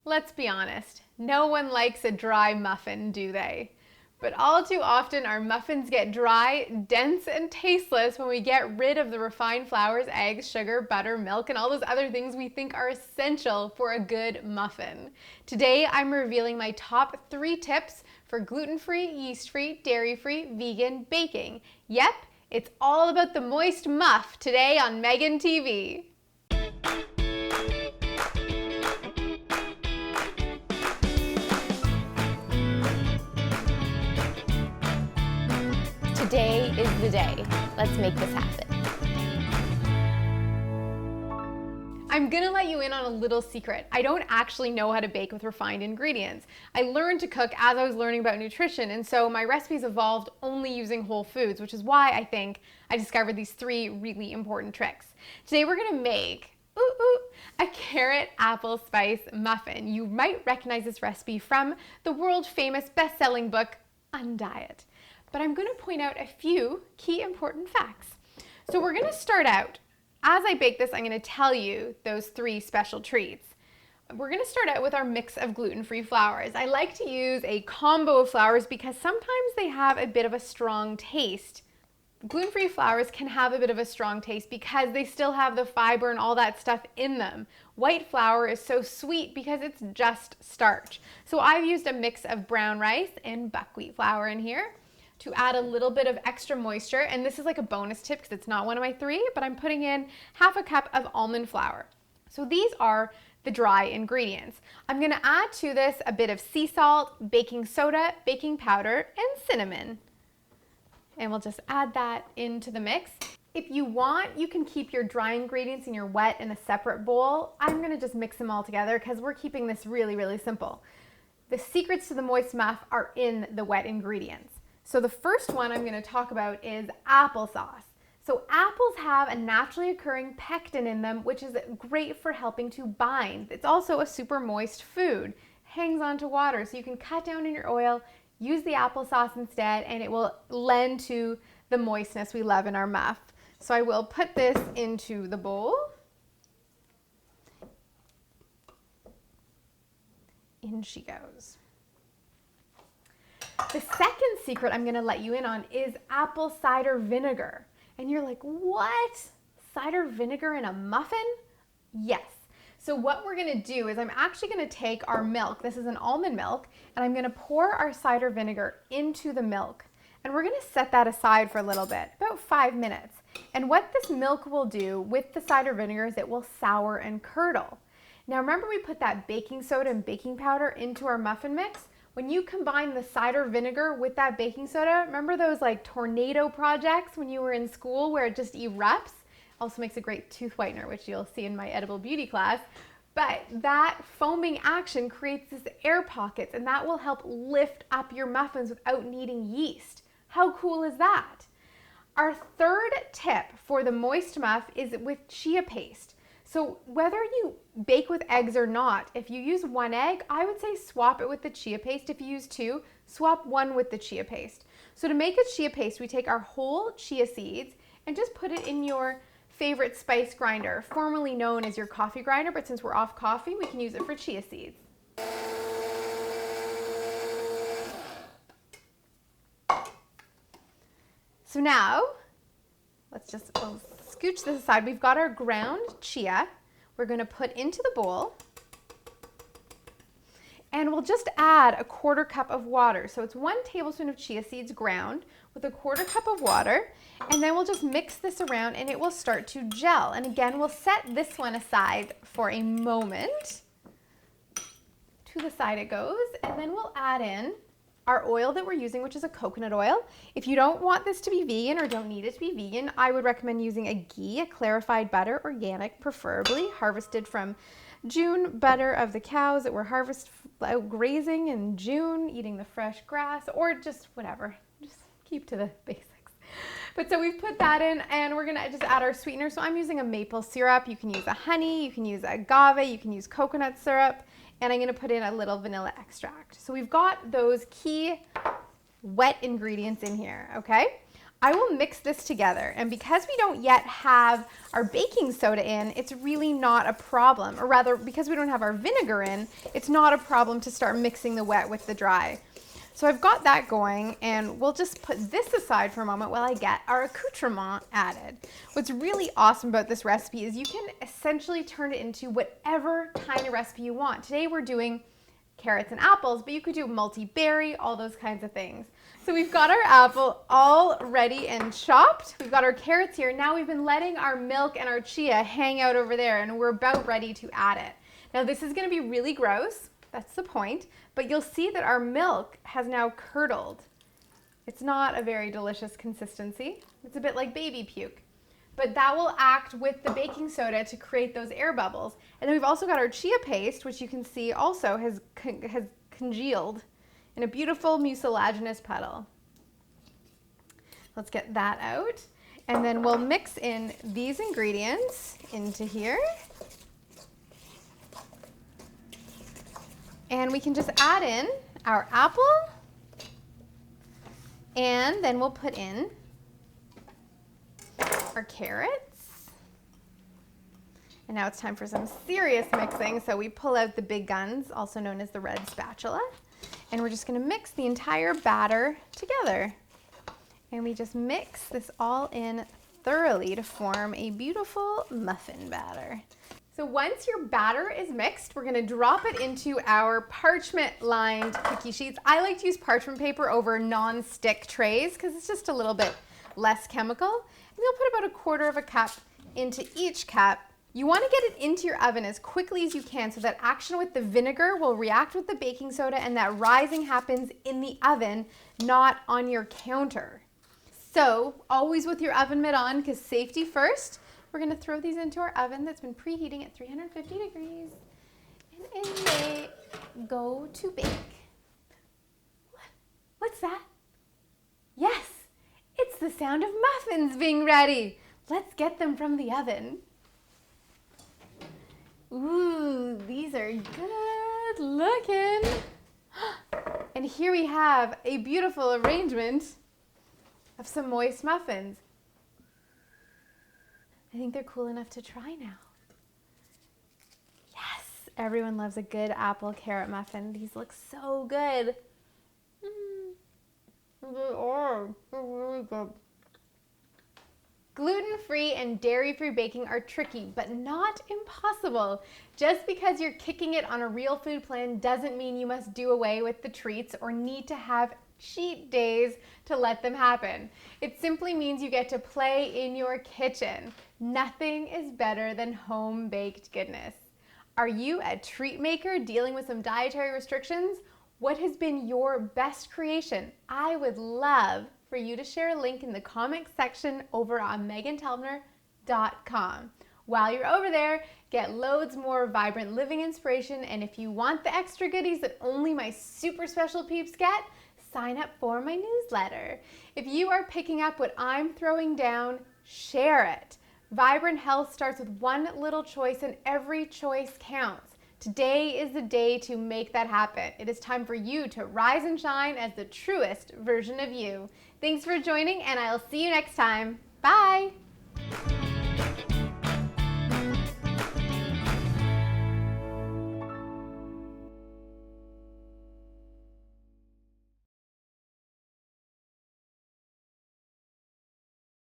Let's be honest, no one likes a dry muffin, do they? But all too often our muffins get dry, dense, and tasteless when we get rid of the refined flours, eggs, sugar, butter, milk, and all those other things we think are essential for a good muffin. Today I'm revealing my top 3 tips for gluten-free, yeast-free, dairy-free, vegan baking. Yep, it's all about the moist muff today on MeghanTV. Today is the day. Let's make this happen. I'm gonna let you in on a little secret. I don't actually know how to bake with refined ingredients. I learned to cook as I was learning about nutrition, and so my recipes evolved only using whole foods, which is why I think I discovered these 3 really important tricks. Today we're gonna make a carrot apple spice muffin. You might recognize this recipe from the world famous best-selling book, UnDiet. But I'm going to point out a few key important facts. So we're going to start out, as I bake this, I'm going to tell you those 3 special treats. We're going to start out with our mix of gluten-free flours. I like to use a combo of flours because sometimes they have a bit of a strong taste. Gluten-free flours can have a bit of a strong taste because they still have the fiber and all that stuff in them. White flour is so sweet because it's just starch. So I've used a mix of brown rice and buckwheat flour in here to add a little bit of extra moisture, and this is like a bonus tip because it's not one of my 3, but I'm putting in half a cup of almond flour. So these are the dry ingredients. I'm gonna add to this a bit of sea salt, baking soda, baking powder, and cinnamon. And we'll just add that into the mix. If you want, you can keep your dry ingredients and your wet in a separate bowl. I'm gonna just mix them all together because we're keeping this really, really simple. The secrets to the moist muff are in the wet ingredients. So the first one I'm going to talk about is applesauce. So apples have a naturally occurring pectin in them, which is great for helping to bind. It's also a super moist food, hangs onto water, so you can cut down on your oil, use the applesauce instead, and it will lend to the moistness we love in our muff. So I will put this into the bowl. In she goes. The second secret I'm going to let you in on is apple cider vinegar. And you're like, what? Cider vinegar in a muffin? Yes. So what we're going to do is I'm actually going to take our milk, this is an almond milk, and I'm going to pour our cider vinegar into the milk. And we're going to set that aside for a little bit, about 5 minutes. And what this milk will do with the cider vinegar is it will sour and curdle. Now remember we put that baking soda and baking powder into our muffin mix? When you combine the cider vinegar with that baking soda, remember those like tornado projects when you were in school where it just erupts? Also makes a great tooth whitener, which you'll see in my edible beauty class. But that foaming action creates this air pockets, and that will help lift up your muffins without needing yeast. How cool is that? Our third tip for the moist muff is with chia paste. So whether you bake with eggs or not, if you use 1 egg, I would say swap it with the chia paste. If you use 2, swap 1 with the chia paste. So to make a chia paste, we take our whole chia seeds and just put it in your favorite spice grinder, formerly known as your coffee grinder, but since we're off coffee, we can use it for chia seeds. So now, we'll scooch this aside. We've got our ground chia. We're going to put into the bowl, and we'll just add a 1/4 cup of water. So it's 1 tablespoon of chia seeds ground with a 1/4 cup of water, and then we'll just mix this around and it will start to gel. And again, we'll set this one aside for a moment. To the side it goes, and then we'll add in our oil that we're using, which is a coconut oil. If you don't want this to be vegan or don't need it to be vegan, I would recommend using a ghee, a clarified butter, organic, preferably harvested from June butter of the cows that were harvested out grazing in June, eating the fresh grass, or just whatever. Just keep to the basics. But so we've put that in, and we're gonna just add our sweetener. So I'm using a maple syrup. You can use a honey, you can use agave, you can use coconut syrup, and I'm gonna put in a little vanilla extract. So we've got those key wet ingredients in here, okay? I will mix this together, and because we don't yet have our baking soda in, it's really not a problem. Or rather, because we don't have our vinegar in, it's not a problem to start mixing the wet with the dry. So I've got that going, and we'll just put this aside for a moment while I get our accoutrement added. What's really awesome about this recipe is you can essentially turn it into whatever kind of recipe you want. Today we're doing carrots and apples, but you could do multi-berry, all those kinds of things. So we've got our apple all ready and chopped. We've got our carrots here. Now we've been letting our milk and our chia hang out over there, and we're about ready to add it. Now this is gonna be really gross. That's the point. But you'll see that our milk has now curdled. It's not a very delicious consistency. It's a bit like baby puke. But that will act with the baking soda to create those air bubbles. And then we've also got our chia paste, which you can see also has congealed in a beautiful mucilaginous puddle. Let's get that out. And then we'll mix in these ingredients into here. And we can just add in our apple, and then we'll put in our carrots. And now it's time for some serious mixing. So we pull out the big guns, also known as the red spatula, and we're just gonna mix the entire batter together. And we just mix this all in thoroughly to form a beautiful muffin batter. So once your batter is mixed, we're gonna drop it into our parchment-lined cookie sheets. I like to use parchment paper over non-stick trays because it's just a little bit less chemical. And you'll put about 1/4 cup into each cup. You wanna get it into your oven as quickly as you can so that action with the vinegar will react with the baking soda and that rising happens in the oven, not on your counter. So always with your oven mitt on, because safety first. We're gonna throw these into our oven that's been preheating at 350 degrees, and in they go to bake. What's that? Yes, it's the sound of muffins being ready. Let's get them from the oven. Ooh, these are good looking. And here we have a beautiful arrangement of some moist muffins. I think they're cool enough to try now. Yes, everyone loves a good apple carrot muffin. These look so good. They're really good. Gluten-free and dairy-free baking are tricky, but not impossible. Just because you're kicking it on a real food plan doesn't mean you must do away with the treats or need to have cheat days to let them happen. It simply means you get to play in your kitchen. Nothing is better than home-baked goodness. Are you a treat maker dealing with some dietary restrictions? What has been your best creation? I would love for you to share a link in the comment section over on MeghanTelpner.com. While you're over there, get loads more vibrant living inspiration, and if you want the extra goodies that only my super special peeps get, sign up for my newsletter. If you are picking up what I'm throwing down, share it. Vibrant health starts with one little choice, and every choice counts. Today is the day to make that happen. It is time for you to rise and shine as the truest version of you. Thanks for joining, and I'll see you next time. Bye.